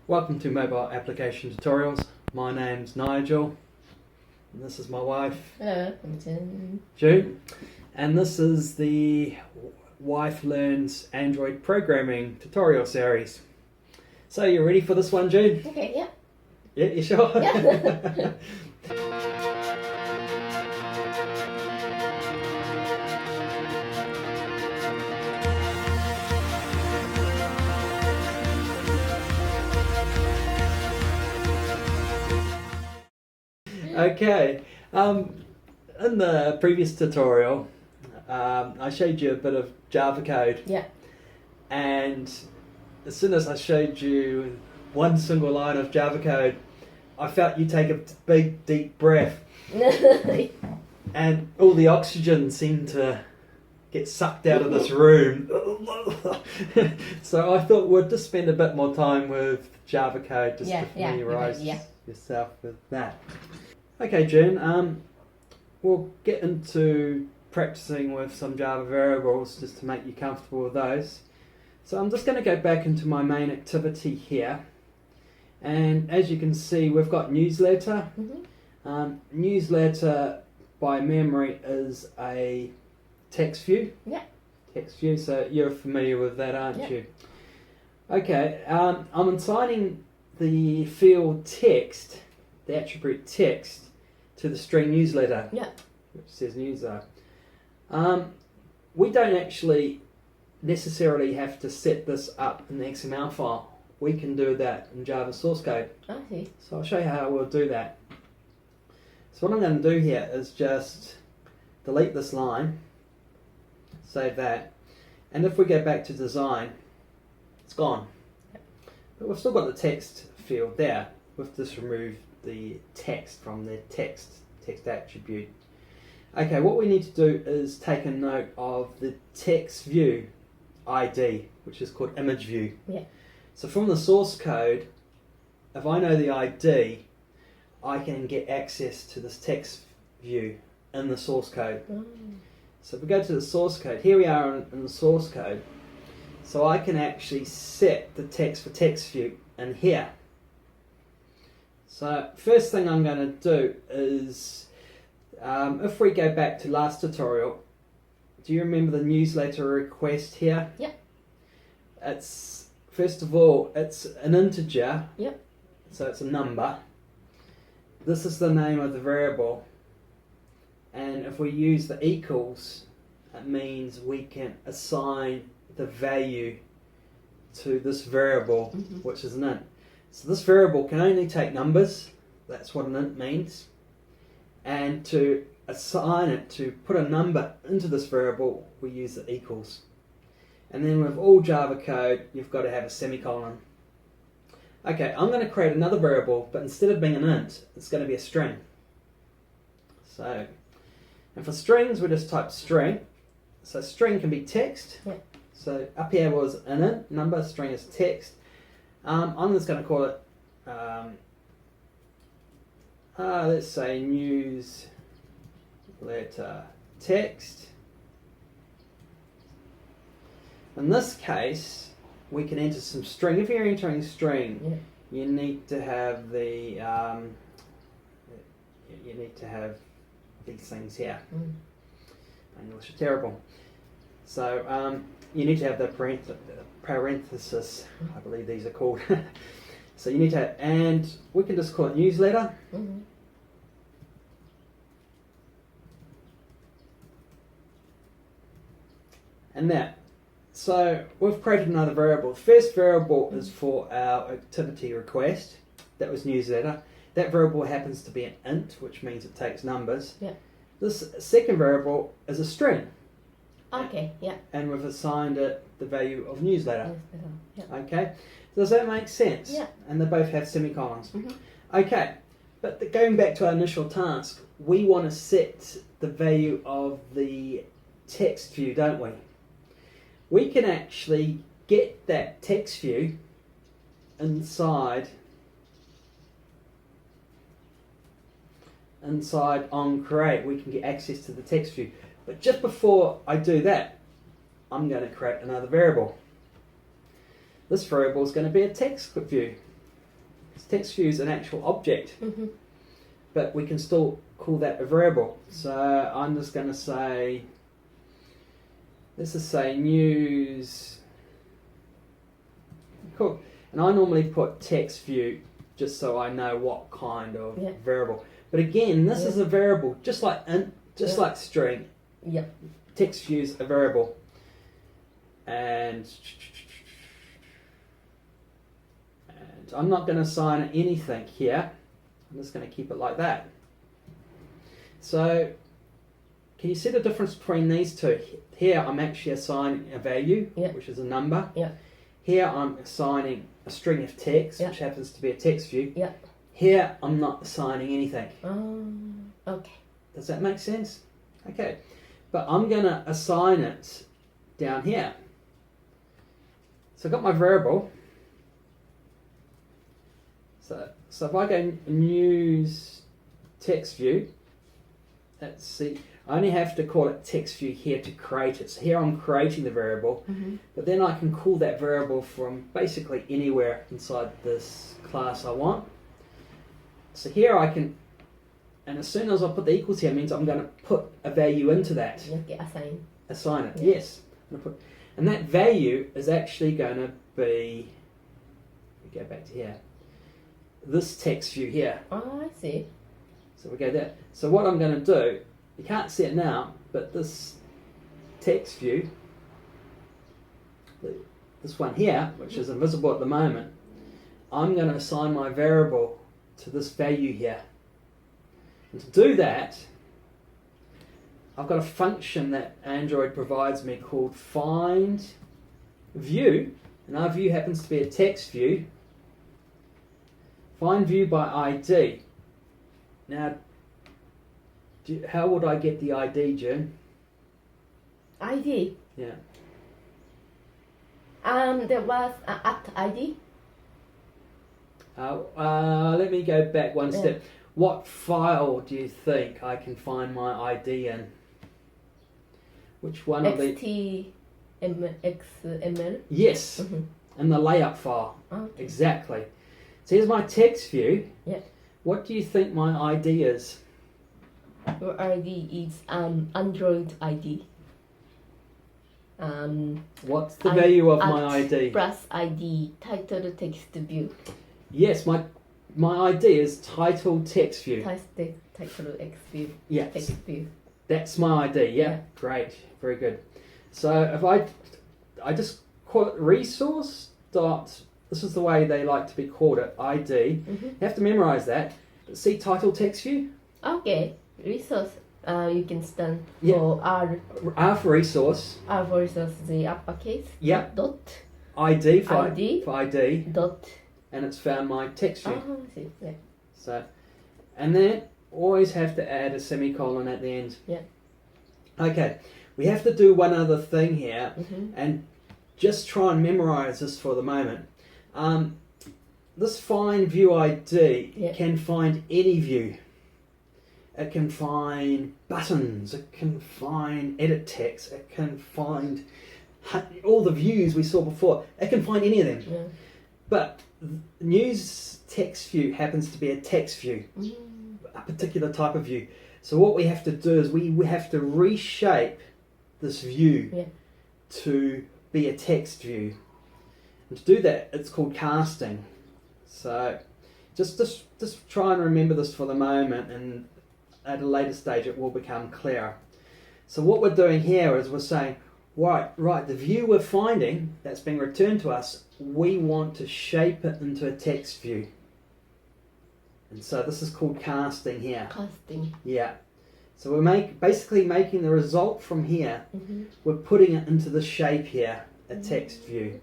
Welcome to Mobile Application Tutorials. My name's Nigel, and this is my wife, Hello, I'm June, and this is the Wife Learns Android Programming tutorial series. So, you ready for this one, June? Okay, yeah. Yeah, you sure? Yeah. Okay, in the previous tutorial, I showed you a bit of Java code. Yeah. And as soon as I showed you one single line of Java code, I felt you take a big, deep breath, and all the oxygen seemed to get sucked out of this room. So I thought we'd just spend a bit more time with Java code just to familiarise yourself with that. Okay, Jen, we'll get into practicing with some Java variables just to make you comfortable with those. So I'm just going to go back into my main activity here, and as you can see, we've got newsletter. Newsletter by memory is a text view. Yeah. Text view, so you're familiar with that, aren't you? Okay, I'm assigning the field text, the attribute text, to the string newsletter, which says newsletter. We don't actually necessarily have to set this up in the XML file. We can do that in Java source code. I see. So I'll show you how we'll do that. So what I'm going to do here is just delete this line, save that, and if we go back to design, it's gone. But we've still got the text field there. We've just removed the text from the text attribute. Okay, what we need to do is take a note of the text view ID, which is called image view. Yeah. So from the source code, if I know the ID, I can get access to this text view in the source code. So if we go to the source code, here we are in the source code. So I can actually set the text for text view in here. So first thing I'm going to do is, if we go back to last tutorial, do you remember the newsletter request here? Yeah. It's, first of all, it's an integer. Yep. So it's a number. This is the name of the variable. And if we use the equals, it means we can assign the value to this variable, which is an int. So this variable can only take numbers. That's what an int means. And to assign it, to put a number into this variable, we use the equals. And then with all Java code, you've got to have a semicolon. Okay, I'm going to create another variable, but instead of being an int, it's going to be a string. So, and for strings, we just type string. So string can be text. Yeah. So up here was an int number, string is text. I'm just going to call it, let's say newsletter text. In this case, we can enter some string. If you're entering string, you need to have the these things here. English is terrible. So you need to have the parenthesis, I believe these are called. So you need to have, and we can just call it newsletter. And that. So we've created another variable. The first variable is for our activity request. That was newsletter. That variable happens to be an int, which means it takes numbers. Yeah. This second variable is a string. Okay, yeah. And we've assigned it the value of newsletter. Yeah. Okay, does that make sense? Yeah. And they both have semicolons. Okay, but going back to our initial task, we want to set the value of the text view, don't we? We can actually get that text view inside on create. We can get access to the text view. But just before I do that, I'm going to create another variable. This variable is going to be a text view. Text view is an actual object, Mm-hmm. but we can still call that a variable. So I'm just going to say, let's just say news. Cool. And I normally put text view just so I know what kind of variable. But again, this is a variable, just like int, just like string. Yeah. Text view is a variable. And I'm not going to assign anything here. I'm just going to keep it like that. So, can you see the difference between these two? Here I'm actually assigning a value, which is a number. Yeah. Here I'm assigning a string of text, which happens to be a text view. Yeah. Here I'm not assigning anything. Okay. Does that make sense? Okay. But I'm going to assign it down here. So I've got my variable. So if I go news text view, let's see, I only have to call it text view here to create it. So here I'm creating the variable, but then I can call that variable from basically anywhere inside this class I want. So here I can, and as soon as I put the equals here, it means I'm going to put a value into that. Okay, Assign it, yes. And that value is actually going to be, we go back to here, this text view here. Oh, I see. So we go there. So what I'm going to do, you can't see it now, but this text view, this one here, which is invisible at the moment, I'm going to assign my variable to this value here. And to do that, I've got a function that Android provides me called find view, and our view happens to be a text view. Find view by ID. Now, how would I get the ID, June? ID? Yeah. There was at ID. Let me go back one step. What file do you think I can find my ID in? Which one of the... XML? Yes, in the layout file. Okay. Exactly. So here's my text view. Yeah. What do you think my ID is? Your ID is Android ID. What's the value of my ID? Plus ID title text view. Yes, my ID is title text view. Title text view. Yeah. Text view. That's my ID. Yeah. Great. Very good. So if I just call it resource dot. This is the way they like to be called it. ID. You have to memorize that. See title text view. Okay. Resource. You can stand for R. R for resource. R for resource, the uppercase. Yeah. Dot. ID for ID. Dot. And it's found my text view. Oh, I see. Yeah. So, and then always have to add a semicolon at the end. Yeah. Okay. We have to do one other thing here, and just try and memorize this for the moment. This find view ID can find any view. It can find buttons, it can find edit text, it can find all the views we saw before. It can find any of them. Yeah. But news text view happens to be a text view, a particular type of view. So what we have to do is we have to reshape this view to be a text view. And to do that, it's called casting. So just try and remember this for the moment, and at a later stage it will become clearer. So what we're doing here is we're saying, right, the view we're finding that's being returned to us, we want to shape it into a text view. And so this is called casting here. Casting. Yeah. So we're basically making the result from here, we're putting it into the shape here, a text view.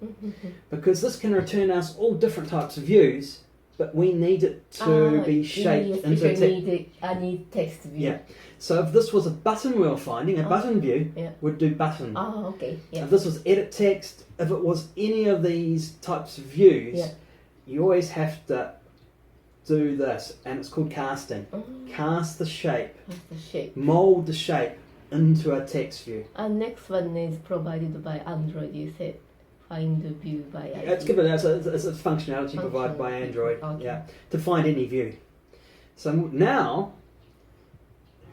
Because this can return us all different types of views, but we need it to be shaped into a text view. Yeah. So if this was a button we were finding, a button view would do button. Oh, okay. Yeah. If this was edit text, if it was any of these types of views, you always have to do this, and it's called casting. Cast the shape. Mold the shape into a text view. And next one is provided by Android, you said. find the view by ID. It's given as a functionality provided by Android. Okay. Yeah, to find any view. So now,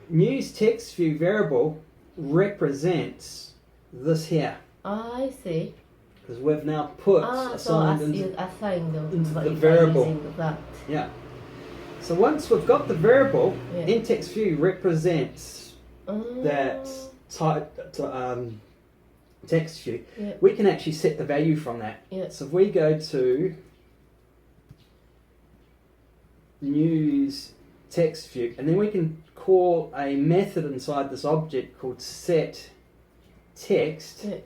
news text view variable represents this here. I see. Because we've now put assigned you assign into the by variable. using that. Yeah. So once we've got the variable, Yeah. in text view represents that type text view. Yeah. We can actually set the value from that. Yeah. So if we go to news text view, and then we can call a method inside this object called setText, Yeah.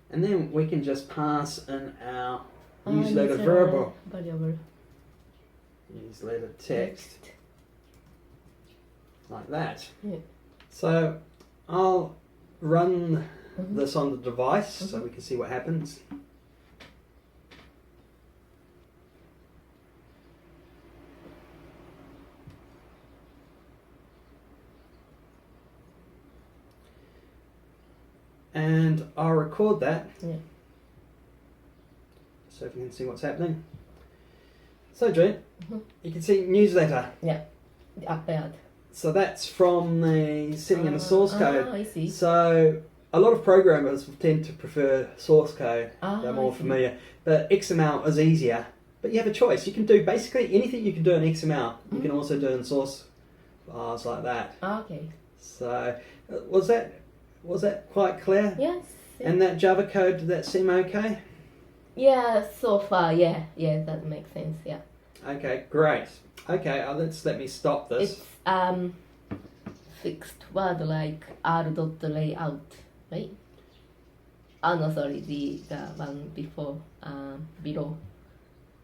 and then we can just pass in our newsletter variable. Variable. Newsletter text. Like that. Yeah. So I'll run Mhm. this on the device so we can see what happens. And I'll record that. Yeah. So if you can see what's happening. So Jane, Mhm. you can see newsletter. Appeared. So that's from the setting in the source code. I see. So a lot of programmers tend to prefer source code. They're more I see. familiar. But XML is easier. But you have a choice. You can do basically anything you can do in XML. You can also do in source files like that. Okay. So was that quite clear? Yes. And that Java code, did that seem okay? Yeah, so far, yeah, that makes sense. Yeah. Okay, great. Okay, let me stop this. It's fixed word like r dot layout, right? Oh no, sorry, the one before below,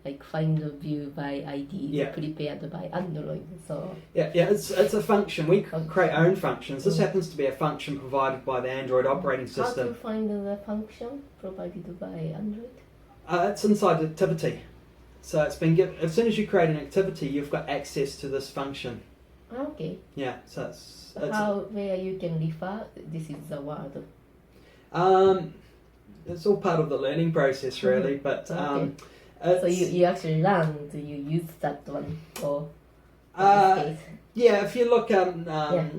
like find the view by ID Yeah. prepared by Android. So Yeah, it's a function. We Okay. create our own functions. This Mm. happens to be a function provided by the Android operating how to system. find the function provided by Android? It's inside activity. So it's been given. As soon as you create an activity, you've got access to this function. Okay. Yeah, so it's Where you can refer, this is the word. it's all part of the learning process, really. But Okay. it's, So you actually learn, do you use that one or in Uh, this case? yeah, if you look at Yeah.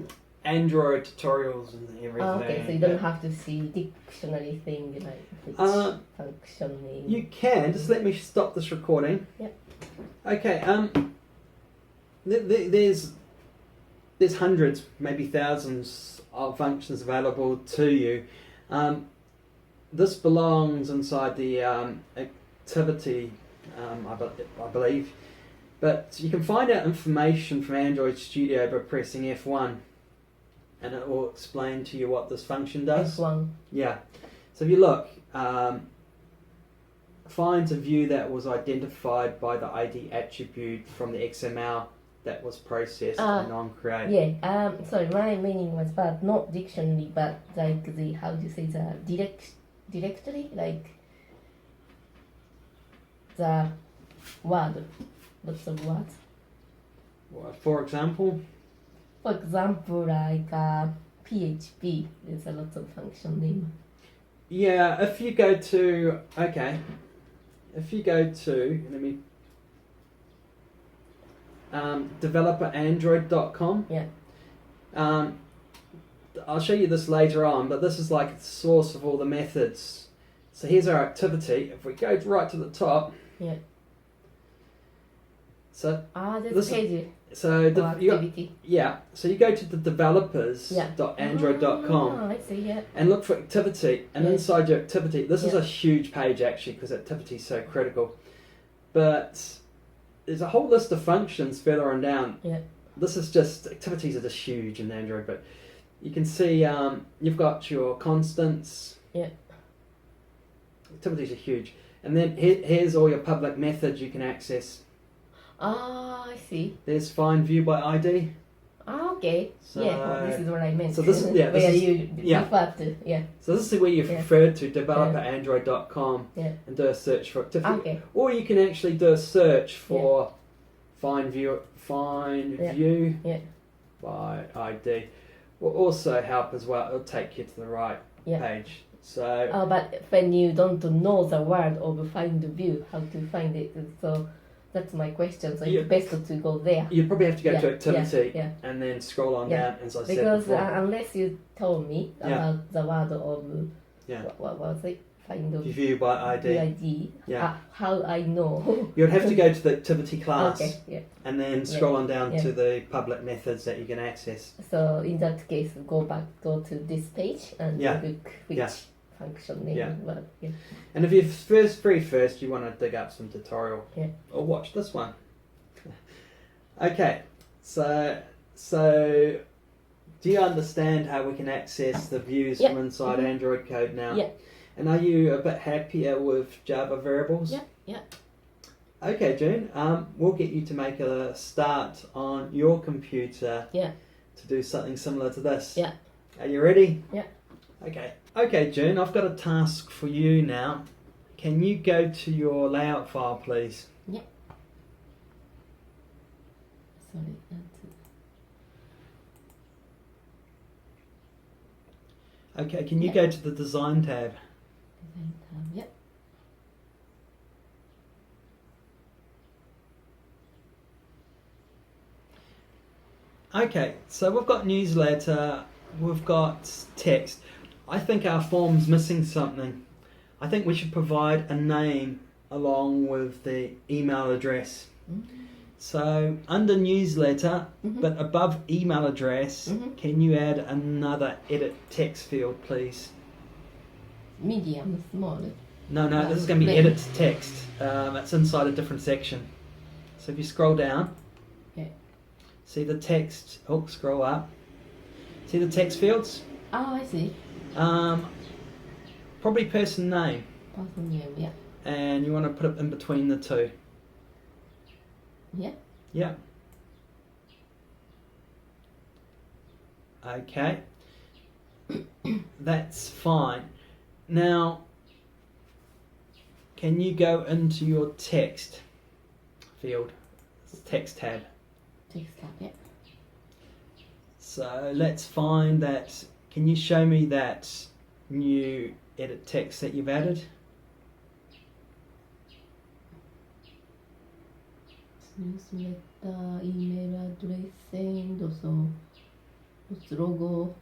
Android tutorials and everything. Okay, so you don't have to see dictionary thing like which function name. You can just let me stop this recording. Yep. Okay. There's hundreds, maybe thousands of functions available to you. This belongs inside the activity, I believe. But you can find out information from Android Studio by pressing F1, and it will explain to you what this function does. F1. Yeah. So if you look, finds a view that was identified by the ID attribute from the XML that was processed and non-create. Yeah. Sorry, my meaning was but not dictionary, but like the how do you say the directory, like the word, lots of words. For example, For example, like PHP, there's a lot of function name. yeah, if you go to, let me, developerandroid.com. Yeah. I'll show you this later on, but this is like the source of all the methods. So here's our activity. If we go right to the top. Yeah. So This this page so or you got, activity. so you go to the developers.android.com. I see, yeah. and look for activity, and Yeah. inside your activity, this is Yeah. a huge page actually because activity is so critical, but there's a whole list of functions further on down. Yeah. This is just, activities are just huge in Android, but you can see you've got your constants. Yeah. Activities are huge, and then here's all your public methods you can access. I see. There's find view by ID. Okay. So, yeah, this is what I meant. so this is- yeah, this where is- you yeah. refer to. Yeah. So this is where you've Yeah. referred to, developerandroid.com, Yeah. and do a search for activity. Okay. Or you can actually do a search for find view Yeah. by ID. Will also help as well. It'll take you to the right Yeah. page. So But when you don't know the word of find view, how to find it, so that's my question. So Yeah. it's best to go there. you'd probably have to go to activity Yeah. and then scroll on Yeah. down, as I said Because before. unless you told me Yeah. about the word of Yeah. what was it? Find of View by ID. ID. Yeah. How I know? You'd have to go to the activity class Okay. Yeah. and then scroll on down Yeah. to the public methods that you can access. So in that case, go to this page and Yeah. look which Yeah. function name Yeah. word. Yeah. And if you very first you want to dig up some tutorial, Yeah. or watch this one. Okay, so do you understand how we can access the views Yeah. from inside Mhm. Android code now? Yeah. And are you a bit happier with Java variables? Yeah. Yeah. Okay, June. We'll get you to make a start on your computer. Yeah. To do something similar to this. Yeah. Are you ready? Yeah. Okay. Okay, June. I've got a task for you now. Can you go to your layout file, please? Yeah. Sorry. Okay. Can you Yeah. go to the design tab? Design tab. Yeah. Okay, so we've got newsletter, we've got text. I think our form's missing something. I think we should provide a name along with the email address. Mm-hmm. So under newsletter, Mhm. but above email address, Mhm. can you add another edit text field, please? Medium, small. No, this is going to be Plain. edit text. It's inside a different section. So if you scroll down, Okay. see the text. Oh, scroll up. See the text fields? Oh, I see. Probably person name, Person name. Yeah. and you want to put it in between the two. Yeah. Yeah. Okay. That's fine. Now, can you go into your text field, text tab? Text tab. Yeah. So let's find that. Can you show me that new edit text that you've added? Newsletter, email address, send, also what's logo.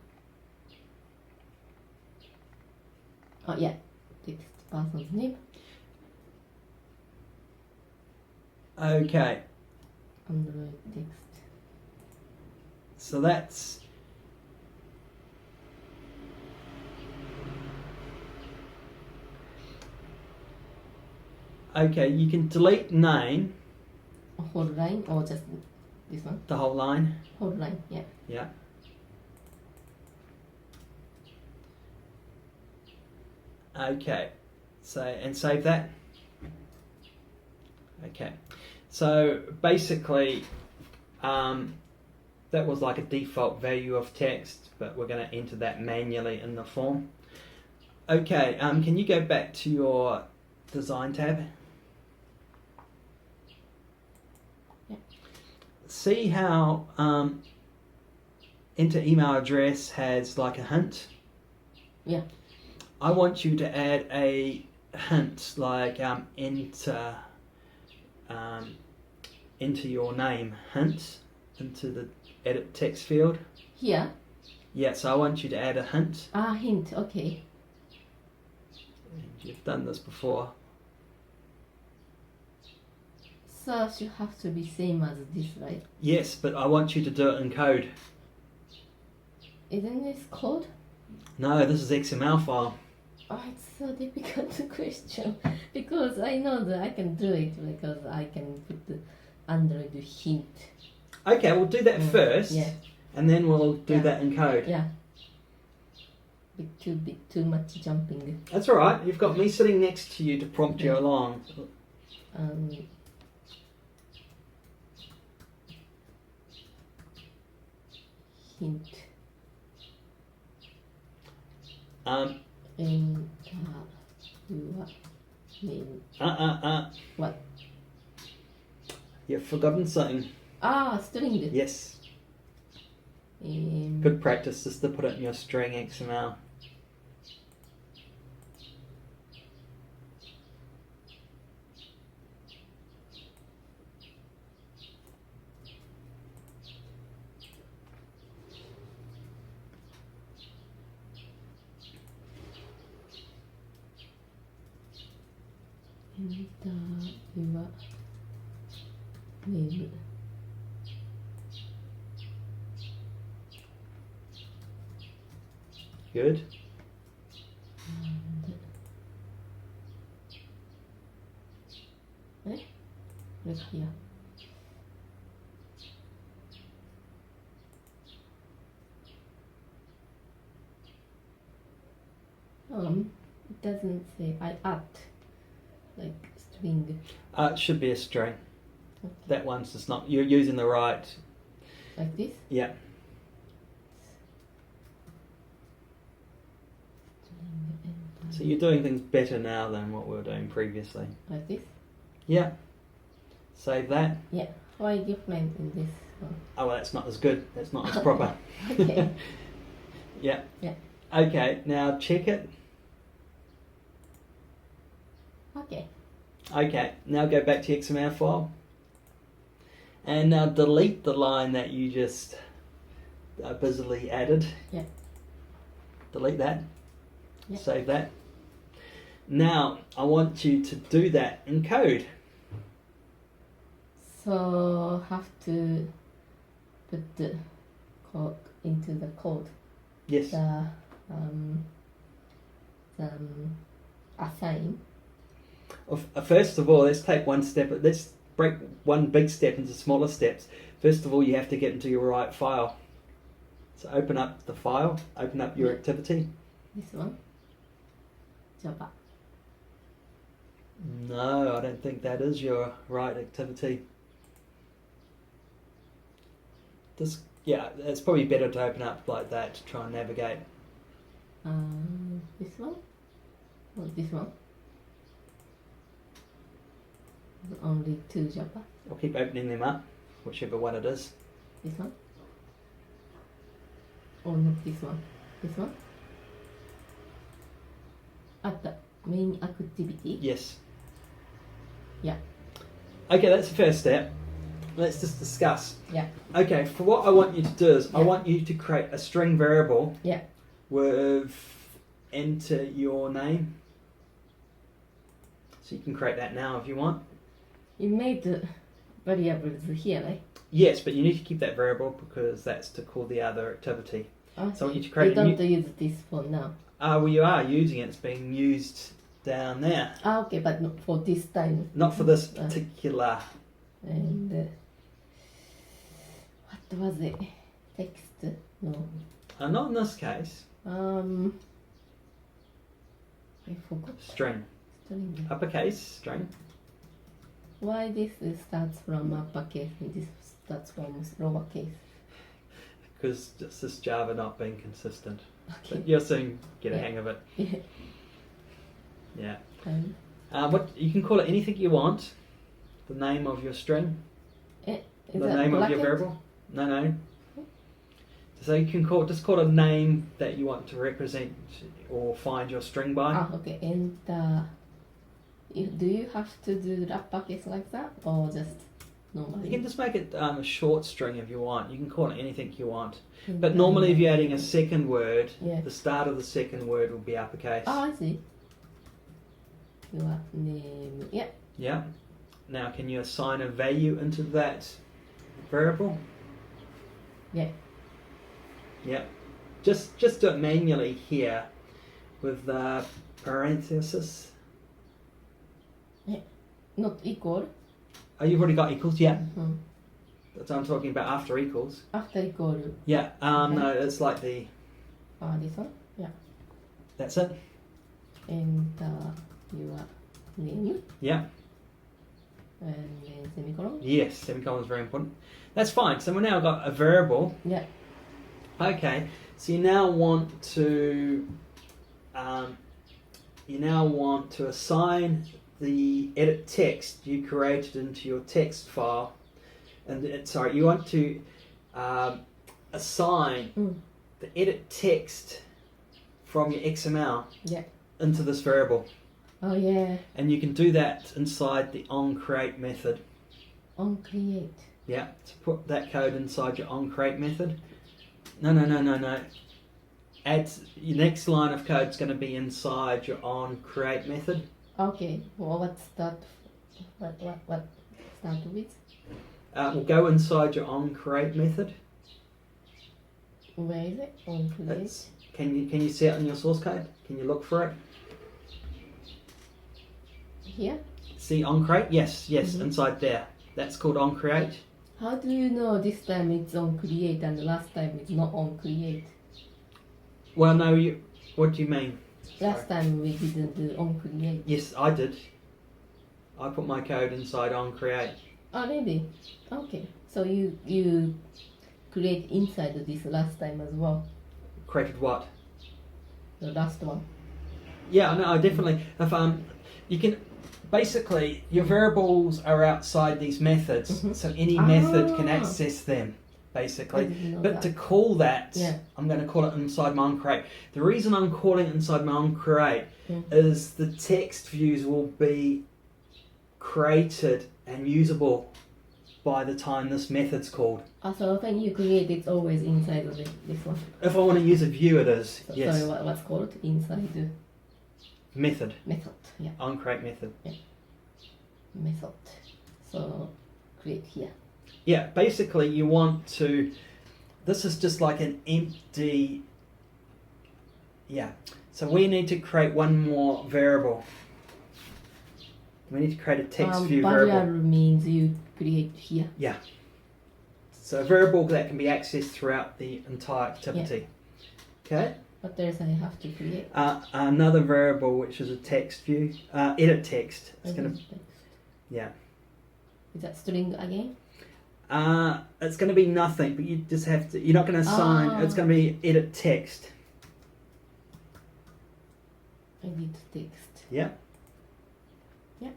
Oh yeah, text person's name, Okay. Android text. So that's okay. You can delete name, A whole line or just this one? the whole line. Whole line, yeah. Yeah. Okay. So and save that. Okay. So basically, that was like a default value of text, but we're going to enter that manually in the form. Okay. Can you go back to your design tab? Yeah. See how enter email address has like a hint? Yeah. I want you to add a hint like enter your name hint into the edit text field. Here? Yeah, so I want you to add a hint. Ah, hint, okay. You've done this before. So should have to be same as this, right? Yes, but I want you to do it in code. Isn't this code? No, this is XML file. Oh, it's so difficult to question because I know that I can do it because I can put the Android hint. Okay, we'll do that first, Yeah, and then we'll do Yeah. that in code. yeah. Bit too much jumping. That's all right. You've got me sitting next to you to prompt you Yeah. along. Hint. Um, Enter your name. What? You've forgotten something. Ah, string. Yes. Good practice just to put it in your string XML. enter your name. Good. Click here. It doesn't say I add like string. It should be a string. Okay. That one's just not. You're using the right. Like this? Yeah. So you're doing things better now than what we were doing previously. Like this? Yeah. Save that. Yeah. Why different in this one? Oh, well, that's not as good. That's not as proper. Okay. Yeah. Yeah. Okay, now check it. Okay. Okay, now go back to your XML file. And now delete the line that you just busily added. Yeah. Delete that. Yeah. Save that. Now, I want you to do that in code. So have to put the code into the code. Yes. The assign. First of all, let's take one step. Let's break one big step into smaller steps. First of all, you have to get into your right file. So open up the file, open up your activity. This one. Java. No, I don't think that is your right activity. Yeah, it's probably better to open up like that to try and navigate. This one? Or this one? Only two Java. I'll keep opening them up, whichever one it is. This one? Or not this one? This one? At the main activity? Yes. Yeah. Okay, that's the first step. Let's just discuss. Yeah. Okay, for what I want you to do is I Yeah. want you to create a string variable Yeah. with enter your name. So you can create that now if you want. You made the variables here, right? Yes, but you need to keep that variable because that's to call the other activity. Oh, So I want you to you create a don't new... use this for now. Well, you are using it. It's being used down there. Okay, but not for this time. Not for this particular... And what was it? Text? No. not in this case. I forgot. String. String. Uppercase, string. Why this starts from uppercase and this starts from lowercase? Because it's this Java not being consistent. Okay. But you'll soon get a Yeah. hang of it. Yeah. Yeah. What you can call it anything you want. The name of your string. Is The that name of bracket? your variable. No. So you can just call it a name that you want to represent or find your string by. Okay. And do you have to do the uppercase like that or just normally? You can just make it a short string if you want. You can call it anything you want. And But normally if you're adding a second word, Yeah. the start of the second word will be uppercase. I see. Your name. Yeah. Yeah. Now can you assign a value into that variable? Yeah. Yeah. Just do it manually here with the parenthesis. Not equal. Oh, you've already got equals? Yeah. Mhm. That's what I'm talking about after equals. After equal. Yeah. Okay. No, it's like the... This one. Yeah. That's it. And your name. Yeah. And then semicolon. Yes, semicolon is very important. That's fine. So we now got a variable. Yeah. Okay. So you now want to assign the edit text you created into your text file, and you want to assign the edit text from your XML Yeah. into this variable. Oh yeah. And you can do that inside the onCreate method. On create. Yeah, so put that code inside your onCreate method. No. Add your next line of code is going to be inside your onCreate method. Okay. Well, what's that? What start with? We'll go inside your onCreate method. Where is it? On create. It's, can you see it in your source code? Can you look for it? Here? See onCreate? Yes, Mhm. inside there. That's called onCreate. How do you know this time it's on create and the last time it's not on create? Well, no, what do you mean? Last time we didn't do on create. Yes, I did. I put my code inside onCreate. Oh, really? Okay. So you create inside of this last time as well. Created what? The last one. Yeah, no, I definitely. If you can. Basically, your variables are outside these methods, Mhm. so any method can Ah. access them, I basically. didn't know But that. to call that, Yeah. I'm going to call it inside my onCreate. The reason I'm calling it inside my onCreate Mm. is the text views will be created and usable by the time this method's called. So when you create, it's always inside of this one. If I want to use a view, it is, So, yes. Sorry, what's called inside the Method, method? Yeah, onCreate method. method. So create here. Yeah, basically you want to, this is just like an empty, yeah. So we need to create one more variable. We need to create a text view variable variable. means you create here. Yeah. So a variable that can be accessed throughout the entire activity. Okay. What else I have to create? Another variable which is a text view, edit text. It's gonna, Text. yeah. Is that string again? It's going to be nothing, but you just have to. You're not going to assign. Ah. It's going to be edit text. Edit text. Yeah. Yeah.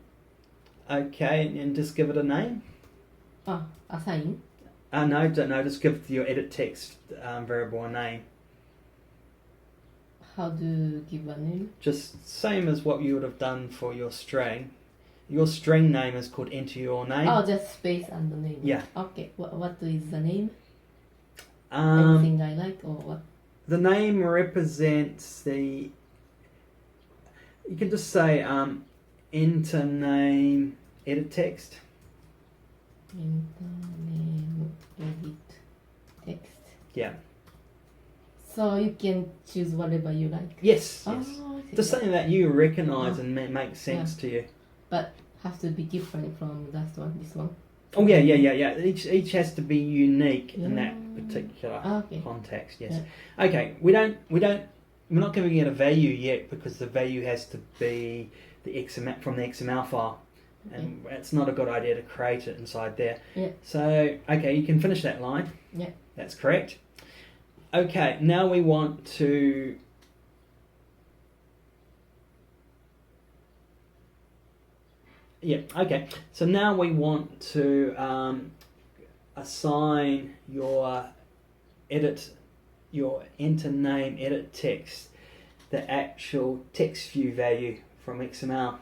Okay, and just give it a name. Assign. No, just give your edit text variable a name. How to give a name? Just same as what you would have done for your string. Your string name is called enter your name. Oh, just space and the name. Yeah. Okay. What is the name? Um, Anything I like or what? the name represents the. You can just say enter name edit text. Enter name, edit text. Yeah. So you can choose whatever you like. Yes. Oh, Yes. I see. Just something that you recognise and makes sense to you. But have to be different from last one, this one. Oh yeah. Each has to be unique in that Yeah. particular Okay. context. Yes. Okay. We're not giving it a value yet because the value has to be the XML from the XML file, and it's not a good idea to create it inside there. Yeah. So okay, you can finish that line. Yeah. That's correct. Okay. Now we want to. Yeah, okay. So now we want to assign your enter name edit text, the actual text view value from XML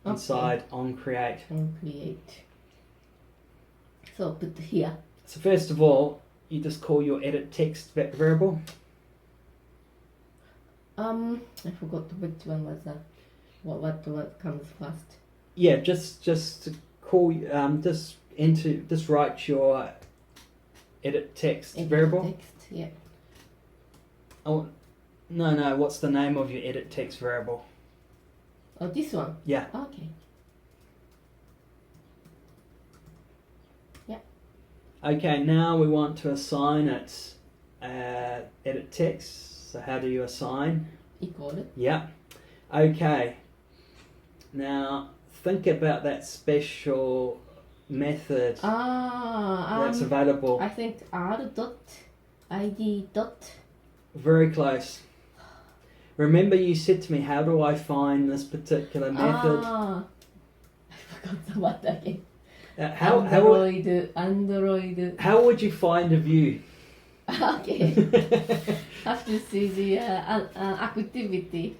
inside onCreate. On create. So put here. So first of all, you just call your edit text variable. I forgot which one was that. What comes first? Yeah, just call just write your edit text Edit variable. text, yeah. Oh, no. What's the name of your edit text variable? Oh, this one? Yeah. Okay. Okay, now we want to assign it edit text. So how do you assign? Equal. Yeah. Okay. Now think about that special method that's available. I think r.id. Very close. Remember you said to me, how do I find this particular method? I forgot about that again. Android. How would you find a view? Okay. Have to see the activity.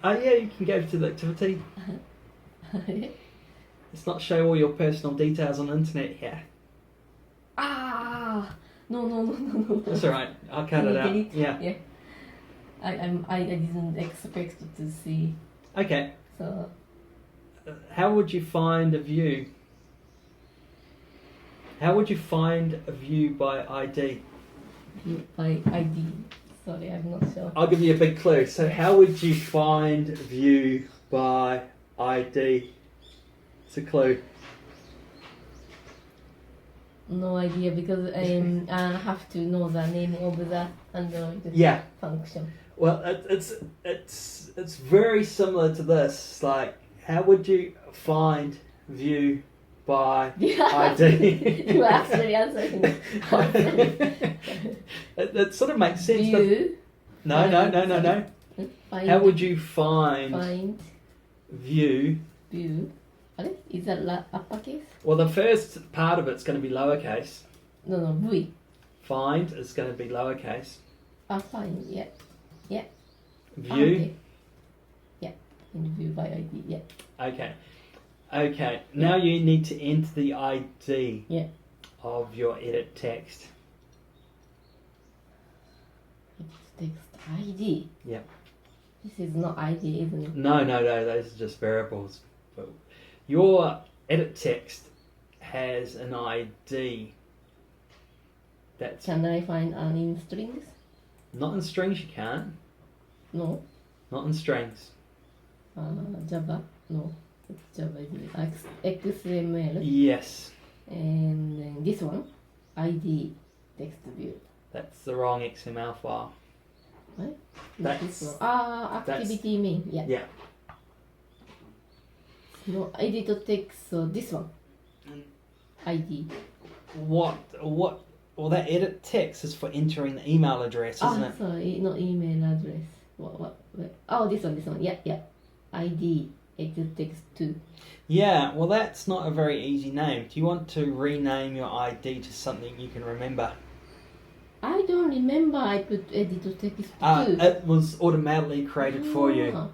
Oh yeah, you can go to the activity. Let's not show all your personal details on the internet here. No. That's alright, I'll cut it out. Yeah. I didn't expect to see. Okay. So how would you find a view? How would you find a view by ID? View by ID. Sorry, I'm not sure. I'll give you a big clue. So how would you find view by ID? It's a clue. No idea because I have to know the name of the Android Yeah. function. Well, it's very similar to this. Like, how would you find view by ID? You actually answering. It sort of makes sense. View. No. Find, How would you find view? view? Is that uppercase? Well, the first part of it's going to be lowercase. No, V. Find is going to be lowercase. Find, yeah. View. Okay. Yeah, in view by ID, yeah. Okay. Now you need to enter the ID of your edit text. Text ID. Yeah. This is not ID, isn't it? No. Those are just variables. But your edit text has an ID. That's Can I find in strings? not in strings. You can't. No. Not in strings. Java? No. It's Java. XML. Yes. And then this one, ID text view. That's the wrong XML file. Right? That's- This one. Activity main. Yeah. Yeah. No, edit text. So this one. ID. What? Well, that edit text is for entering the email address, isn't it? Sorry, not email address. What? Oh, this one. Yeah. ID edit text 2. Yeah. Well, that's not a very easy name. Do you want to rename your ID to something you can remember? I don't remember I put edit text 2. It was automatically created for you Ah.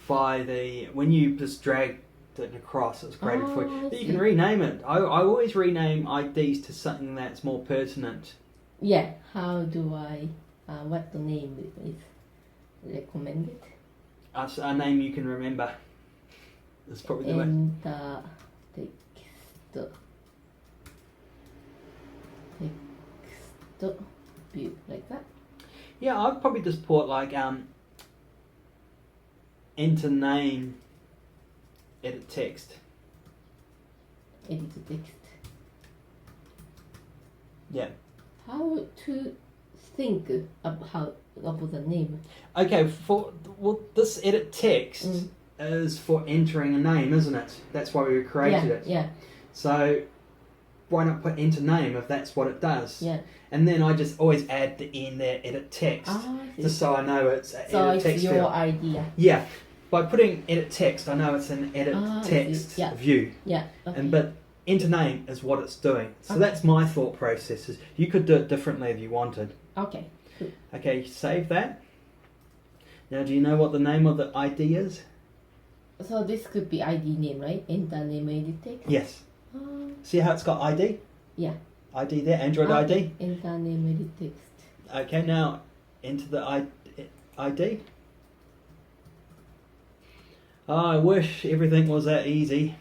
by when you just dragged it across. It was created for you. I But you see. can rename it. I always rename IDs to something that's more pertinent. Yeah. How do I? What the name is recommended? A name you can remember. That's probably the way. Enter text view like that. Yeah, I'd probably just put like enter name, edit text. Edit text. Yeah. How to think about the name? Okay. This edit text is for entering a name, isn't it? That's why we created it. Yeah. So why not put enter name if that's what it does? Yeah. And then I just always add the end there, edit text, I see. just so I know it's an So edit it's text your field. idea. Yeah. By putting edit text, I know it's an edit I see. text Yeah. view. Yeah. Okay. But enter name is what it's doing. So Okay. that's my thought processes. You could do it differently if you wanted. Okay. Okay, save that. Now, do you know what the name of the ID is? So this could be ID name, right? Enter name edit text. Yes. Uh, See how it's got ID? Yeah. ID there, Android ID. Enter name edit text. Okay, now enter the ID. Oh, I wish everything was that easy.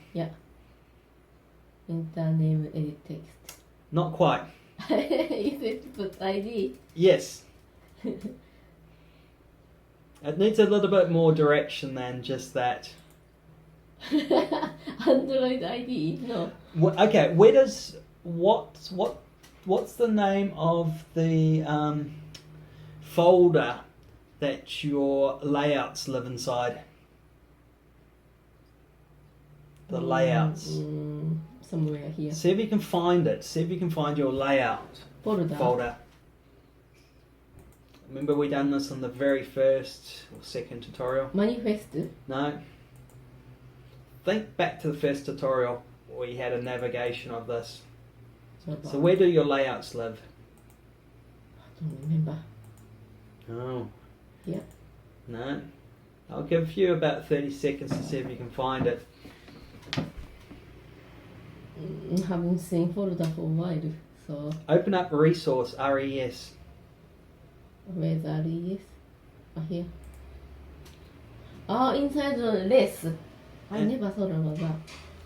Enter name edit text. Not quite. Is it put ID? Yes. It needs a little bit more direction than just that. Android ID? No. Okay, what's the name of the folder that your layouts live inside? The layouts. Somewhere here. See if you can find it. See if you can find your layout folder. Remember we done this on the very first or second tutorial? Manifest? No. Think back to the first tutorial where you had a navigation of this. So where do your layouts live? I don't remember. Oh. Yeah. No. I'll give you about 30 seconds to see if you can find it. Haven't seen folder for a while, so Open up resource, RES. where's RES? Here. Inside the less. I never thought about that.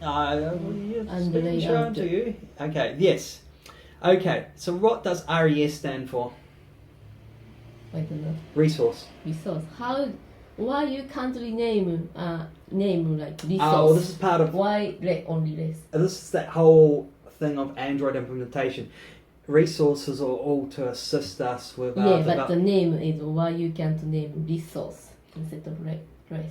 And layout. shown to you. Okay, yes. Okay, so what does RES stand for? I don't know. Resource. Resource. Why you can't rename like resource? Oh, this is part of. Why only less? This is that whole thing of Android implementation. Resources are all to assist us with. But the name is why you can't name resource instead of res.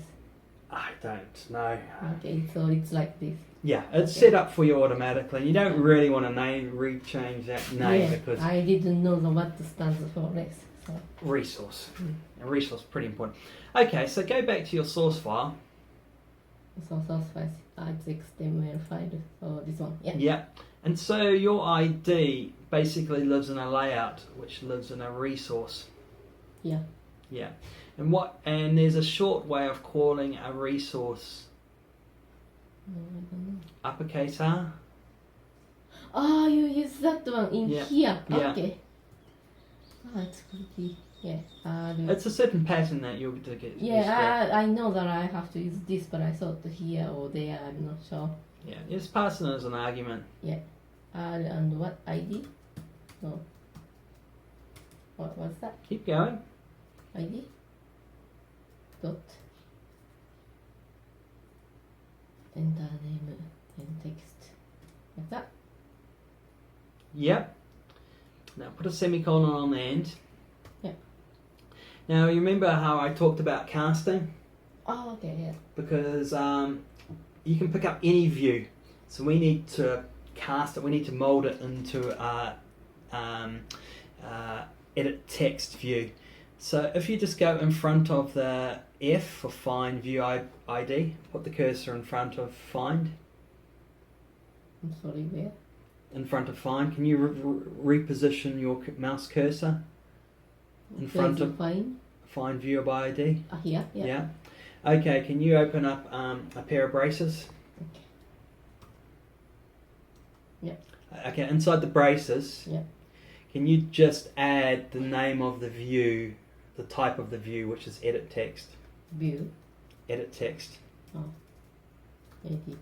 I don't know. Okay, so it's like this. Yeah, it's set up for you automatically. You don't really want to rechange that name because I didn't know what stands for res. So. Resource. A resource is pretty important. Okay, so go back to your source file. So source file, it's XML file. So this one, yeah. Yeah, and so your ID basically lives in a layout, which lives in a resource. Yeah. Yeah, and there's a short way of calling a resource. I don't know. Uppercase R. Oh, you use that one in here. Yeah. Okay. Oh, it's pretty. Yeah. It's a certain pattern that you'll get. Yeah, I know that I have to use this, but I thought here or there. I'm not sure. Yeah, just pass it as an argument. Yeah. And what ID? No. What was that? Keep going. ID. Dot. Enter name and text. Like that. Yep. Now put a semicolon on the end. Yep. Now you remember how I talked about casting? Oh, okay, yeah. Because you can pick up any view. So we need to cast it, we need to mold it into edit text view. So if you just go in front of the F for find view ID, put the cursor in front of find. I'm sorry, where? In front of find, can you reposition your mouse cursor in front of find view by ID? Here, yeah. Yeah. Okay, can you open up a pair of braces? Okay. Yeah. Okay, inside the braces, yeah. Can you just add the name of the view, the type of the view, which is edit text? View. Edit text. Oh. Edit text.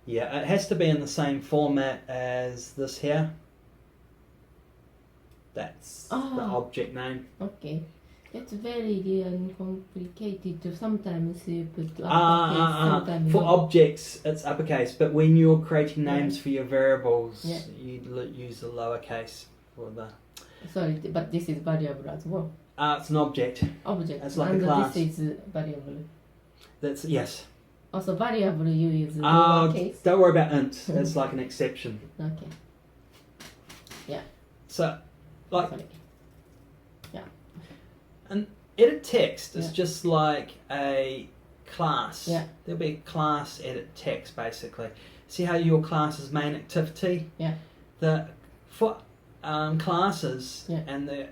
Yeah, it has to be in the same format as this here. That's the object name. Okay. It's very complicated. Sometimes you put uppercase, sometimes for not. objects, it's uppercase, but when you're creating names for your variables, you use the lowercase for the. Sorry, but this is variable as well. It's an object. Object. It's like and a class. This is variable. That's yes. Also, variable you use lowercase. Don't worry about int. That's like an exception. Okay. Yeah. So, like. Sorry. And edit text is just like a class. Yeah. There'll be a class edit text basically. See how your class's main activity? Yeah. For classes and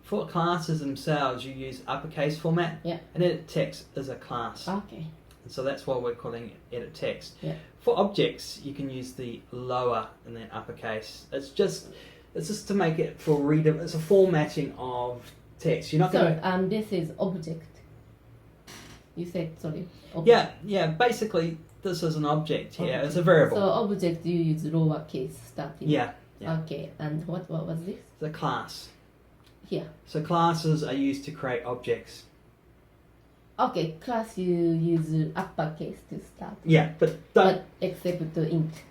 for classes themselves you use uppercase format. Yeah. And edit text is a class. Okay. And so that's why we're calling it edit text. Yeah. For objects you can use the lower and then uppercase. It's just to make it for reader. It's a formatting of text. You're not going to. This is object. You said sorry. Object. Yeah. Basically, this is an object here. It's a variable. So object you use lowercase starting. Yeah. Okay. And what was this? It's a class. Here. So classes are used to create objects. Okay. Class you use uppercase to start. Yeah, but except the int.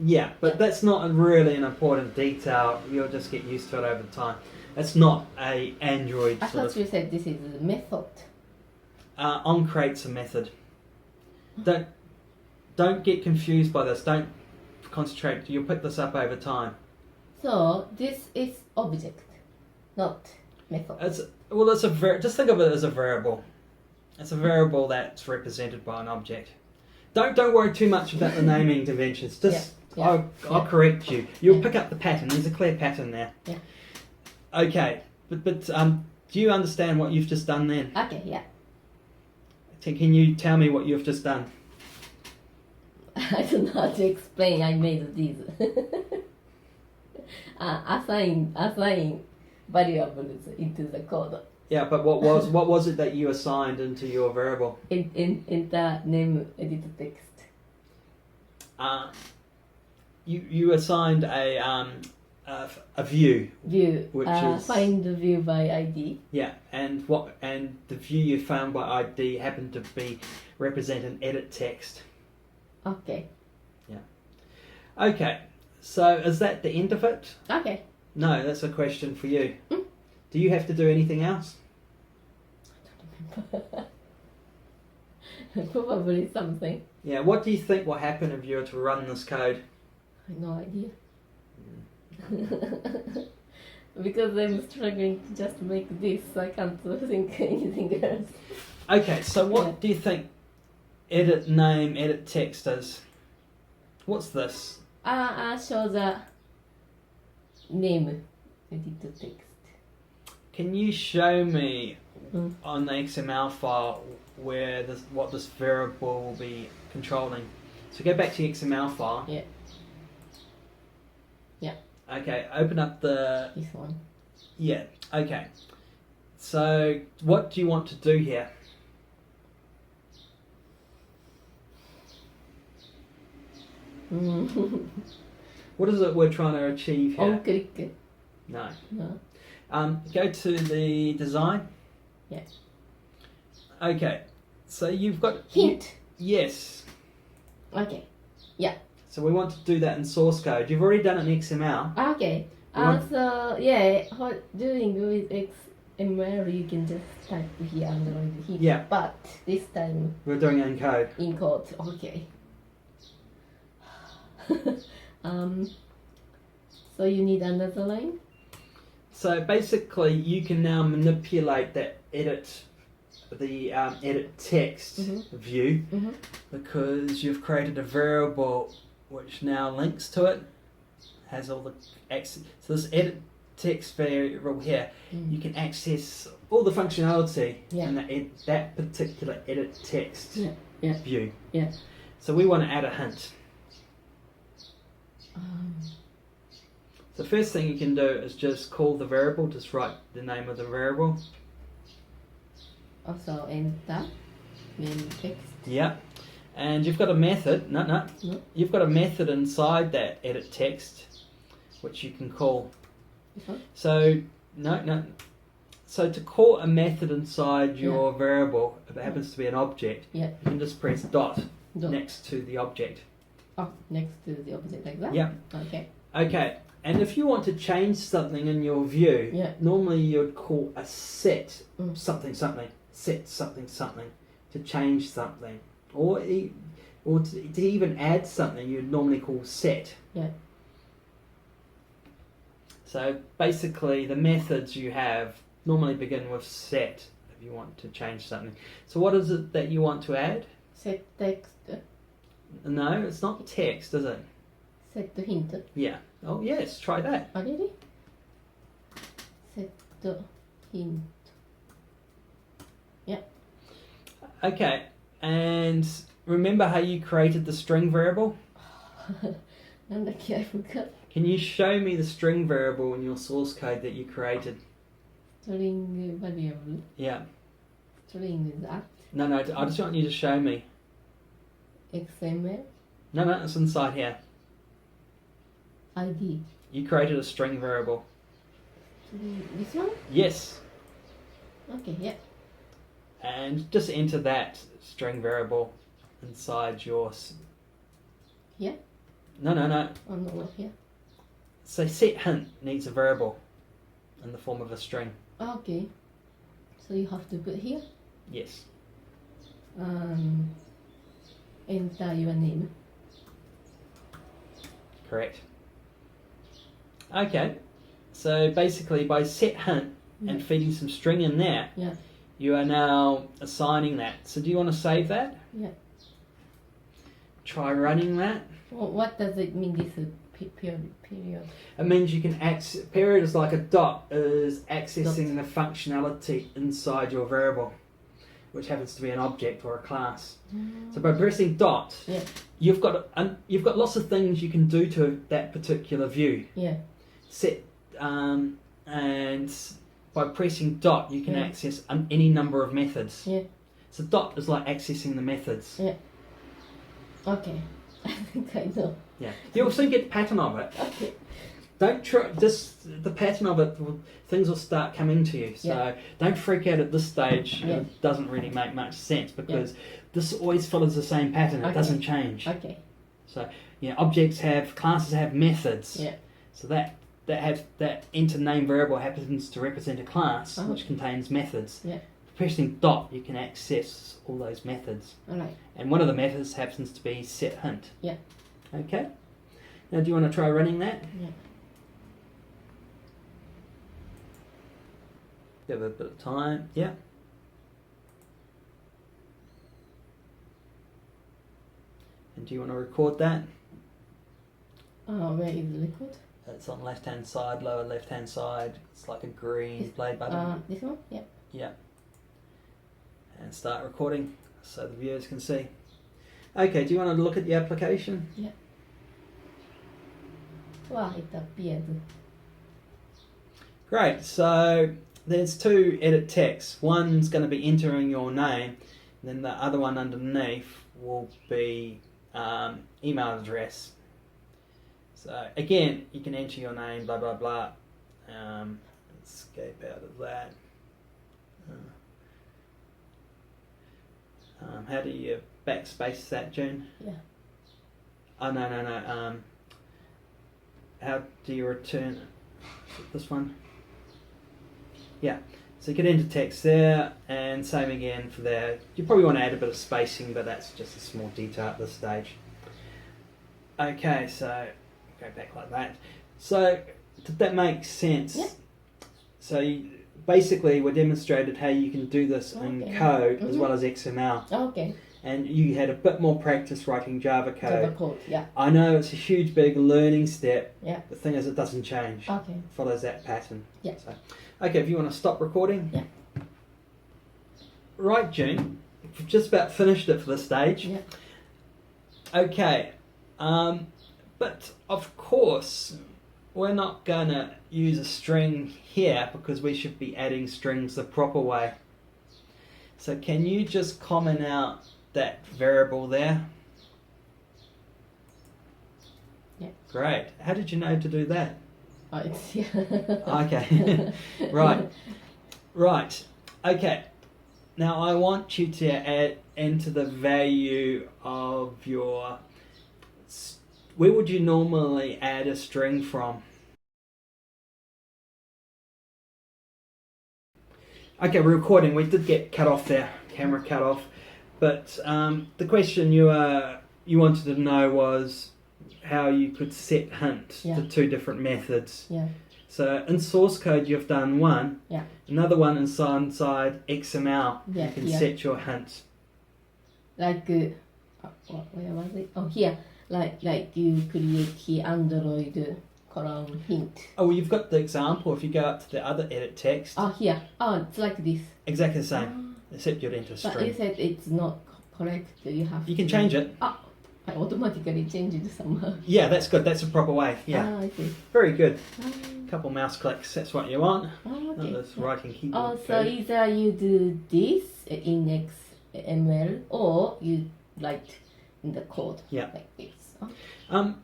Yeah, but that's not really an important detail. You'll just get used to it over time. It's not a Android I thought you said this is a method. onCreate's a method. Don't get confused by this. Don't concentrate. You'll pick this up over time. So this is object, not method. Just think of it as a variable. It's a variable that's represented by an object. Don't worry too much about the naming conventions. I'll correct you. You'll pick up the pattern. There's a clear pattern there. Yeah. Okay, but do you understand what you've just done then? Okay, yeah. Can you tell me what you've just done? I don't know how to explain. I made these. Assign variables into the code. Yeah, but what was it that you assigned into your variable? Enter name edit text. You assigned a view. View. Which is find the view by ID. Yeah, and the view you found by ID happened to be represent an edit text. Okay. Okay, so is that the end of it? Okay. No, that's a question for you. Mm. Do you have to do anything else? Probably something. Yeah, what do you think will happen if you were to run this code? I have no idea. Because I'm struggling to just make this, I can't think anything else. Okay, so what do you think edit name, edit text is? What's this? Show the name edit text. Can you show me Mm. on the XML file where what this variable will be controlling? So go back to your XML file. Yeah. Yeah. Okay, open up the... This one. Yeah, okay. So what do you want to do here? What is it we're trying to achieve here? On click. No. No. Go to the design. Yeah. Okay, so you've got... Hint. Yes. Okay. So we want to do that in source code. You've already done it in XML. Okay. want- So yeah, doing with XML you can just type here Android hint. Yeah. But this time We're doing it in code. in code. Okay. So you need another line? So basically, you can now manipulate that edit text view Mm-hmm. because you've created a variable which now links to it, has all the access. So this edit text variable here, you can access all the functionality in that particular edit text view. Yeah. So we want to add a hint. So the first thing you can do is just call the variable, just write the name of the variable. Also enter main text. Yeah. And you've got a method, no. You've got a method inside that edit text, which you can call. Uh-huh. So, no. So to call a method inside your variable, if it happens to be an object, you can just press dot next to the object. Oh, next to the object like that? Yeah. Okay. Okay. And if you want to change something in your view, normally you'd call a set something, set something to change something. Or to even add something, you'd normally call set. Yeah. So basically, the methods you have normally begin with set if you want to change something. So what is it that you want to add? setText. No, it's not text, is it? Set hint. Yeah. Oh yes, try that. Oh, really? Set hint. Yeah. Okay. And remember how you created the string variable? なんだっけ? I forgot. Can you show me the string variable in your source code that you created? String variable. Yeah. String that. No, I just want you to show me. XML. No, it's inside here. ID. You created a string variable. This one? Yes. Okay, yeah. And just enter that string variable inside your... Here? No. Oh, no, not here. So set hint needs a variable in the form of a string. Okay. So you have to put here? Yes. Enter your name. Correct. Okay. So basically by set hint and feeding some string in there, you are now assigning that. So do you want to save that? Yeah. Try running that. Well, what does it mean, this period? It means you can access... Period is like a dot, is accessing the functionality inside your variable, which happens to be an object or a class. So by pressing dot, you've got lots of things you can do to that particular view. Yeah. Set and by pressing dot, you can access any number of methods. Yeah. So dot is like accessing the methods. Yeah. Okay. I think I know. Yeah. You'll soon get the pattern of it. Okay. Don't try the pattern of it. Things will start coming to you. So don't freak out at this stage. Yeah. It doesn't really make much sense because this always follows the same pattern. It doesn't change. Okay. So classes have methods. Yeah. So that enter name variable happens to represent a class which contains methods. Yeah. Pressing dot, you can access all those methods. All right. And one of the methods happens to be setHint. Yeah. Okay. Now, do you want to try running that? Yeah. Give it a bit of time. Yeah. And do you want to record that? Where is the record? It's on left hand side, lower left hand side. It's like a green play button. This one? Yeah. Yeah. And start recording so the viewers can see. Okay, do you want to look at the application? Yeah. Wow, it appeared. Great, so there's two edit texts. One's going to be entering your name, and then the other one underneath will be email address. So again, you can enter your name, blah, blah, blah. Escape out of that. How do you backspace that, June? Yeah. Oh, no. How do you return this one? Yeah. So you can enter text there, and same again for there. You probably want to add a bit of spacing, but that's just a small detail at this stage. Okay, so go back like that. So did that make sense? Yeah. So basically, we demonstrated how you can do this in code as well as XML. Okay. And you had a bit more practice writing Java code. Java code, yeah. I know it's a huge, big learning step. Yeah. The thing is, it doesn't change. Okay. It follows that pattern. Yeah. So, okay, if you want to stop recording. Yeah. Right, June. We've just about finished it for this stage. Yeah. Okay. But of course, we're not going to use a string here because we should be adding strings the proper way. So can you just comment out that variable there? Yeah. Great. How did you know to do that? Oh, it's yeah. Okay. Right. Okay. Now I want you to enter the value of your... Where would you normally add a string from? Okay, we're recording. We did get cut off there, camera cut off. But the question you wanted to know was how you could set hint to two different methods. Yeah. So in source code you've done one. Yeah. Another one inside XML. Yeah, You can set your hint. Like where was it? Oh, here. Like you create here Android column hint. Oh, well, you've got the example. If you go up to the other edit text. Oh, here. Oh, it's like this. Exactly the same. Except you'd enter a string. But you said it's not correct. You have. You can change it. Oh, I automatically change it somehow. Yeah, that's good. That's the proper way. Yeah. Ah, I see. Very good. Couple mouse clicks. That's what you want. Oh, okay. Not this writing keyboard. Oh, so either you do this in XML or you write in the code. Yeah. Like this. Oh.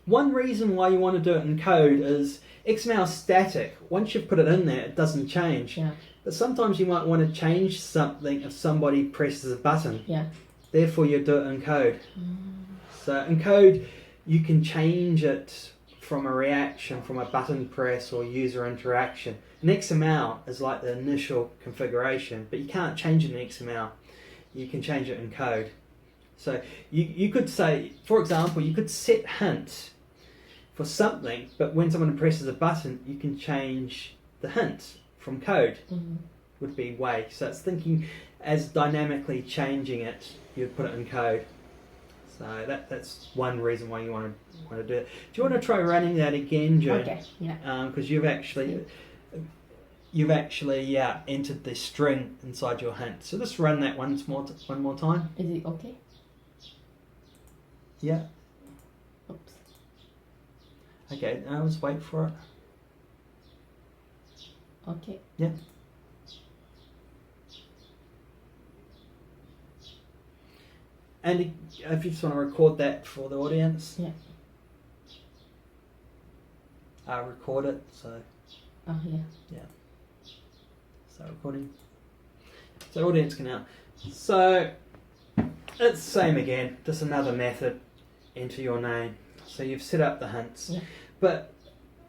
One reason why you want to do it in code is XML is static. Once you've put it in there, it doesn't change. Yeah. But sometimes you might want to change something if somebody presses a button. Yeah. Therefore, you do it in code. So in code, you can change it from a reaction, from a button press or user interaction. An XML is like the initial configuration, but you can't change it in XML. You can change it in code. So you could say, for example, you could set hint for something, but when someone presses a button, you can change the hint from code. Would be way. So it's thinking as dynamically changing it, you'd put it in code. So that's one reason why you want to do it. Do you want to try running that again, June? Okay. Yeah. Because you've actually entered the string inside your hint. So just run that one more time. Is it okay? Yeah. Oops. Okay. Now let's wait for it. Okay. Yeah. And if you just want to record that for the audience. Yeah. Record it, so. Oh, yeah. Yeah. So recording. So audience can now. So it's the same again, just another method. Enter your name. So you've set up the hints. Yeah. But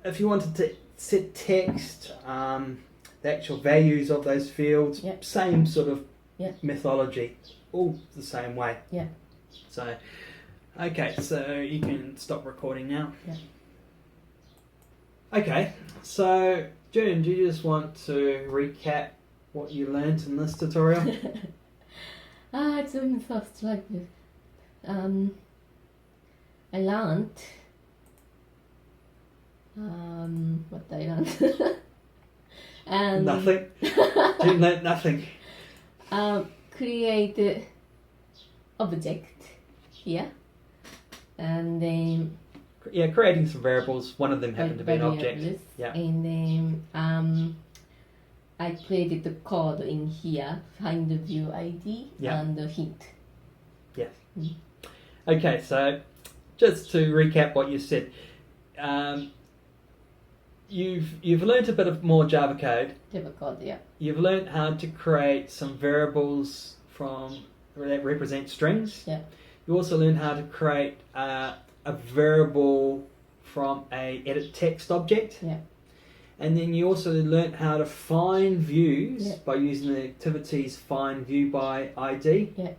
if you wanted to set text, the actual values of those fields, Yeah. same sort of Yeah. methodology, all the same way. Yeah. So, okay, so you can stop recording now. Yeah. Okay, so June, do you just want to recap what you learnt in this tutorial? It's only first like this. I learned what I learned. And Nothing. June learnt nothing. Create object here, and then Yeah, creating some variables. One of them happened to be an object. variables. Yeah. And then I created the code in here, find the view ID Yeah. and the hint. Yes. Mm. Okay, so just to recap what you said, you've learnt a bit of more Java code. Java code, yeah. You've learnt how to create some variables that represent strings. Yeah. You also learned how to create a variable from a edit text object. Yeah. And then you also learnt how to find views Yeah. by using the activities find view by ID. Yeah.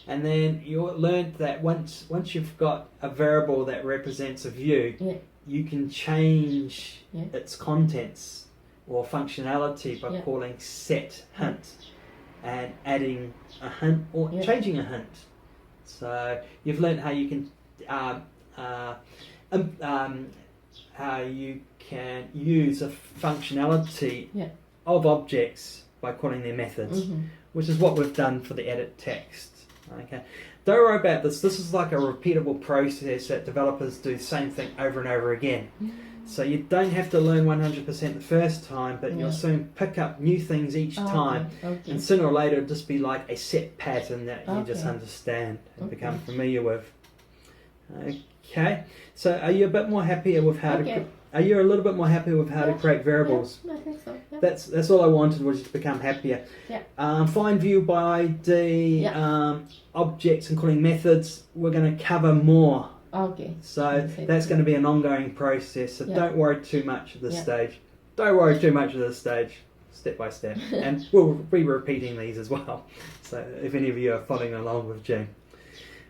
And then you learnt that once you've got a variable that represents a view, Yeah. you can change Yeah. its contents or functionality by Yeah. calling set hint and adding a hint or Yeah. changing a hint. So you've learnt how you can how you can use a functionality Yeah. of objects by calling their methods, Mm-hmm. which is what we've done for the edit text. Okay, don't worry about this. This is like a repeatable process that developers do the same thing over and over again. So you don't have to learn 100% the first time, but Yeah. you'll soon pick up new things each time. Okay. And sooner or later, it'll just be like a set pattern that you just Okay. understand and Okay. become familiar with. Okay, so are you a bit more happier with how Okay. to? Are you a little bit more happy with how to Yeah. create variables? Yeah, I think so. Yeah. That's all I wanted, was to become happier. Yeah. Find view by ID, Yeah. objects and calling methods. We're going to cover more. Okay. So Okay. that's going to be an ongoing process. So Yeah. don't worry too much at this Yeah. stage. Don't worry too much at this stage. Step by step. And we'll be repeating these as well. So if any of you are following along with June.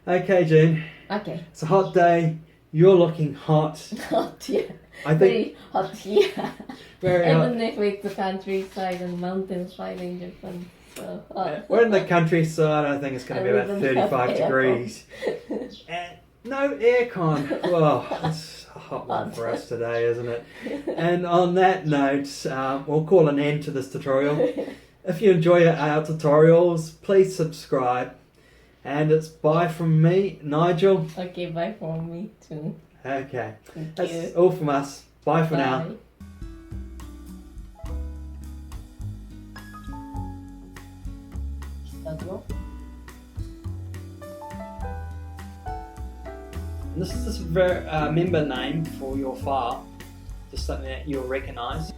Okay, June. Okay. It's a hot day. You're looking hot. Hot, yeah. I think Very hot here. very hot. Even if it's the countryside and mountainside in Japan. So hot. We're in the countryside. I think it's going to be And about we don't have 35 aircon. degrees. And no aircon. Well, it's a hot one for us today, isn't it? And on that note, we'll call an end to this tutorial. If you enjoy our tutorials, please subscribe. And it's bye from me, Nigel. Okay, bye for me too. Okay, Thank that's you. all from us. Bye for now. Bye. And this is this member name for your file, just something that you'll recognise.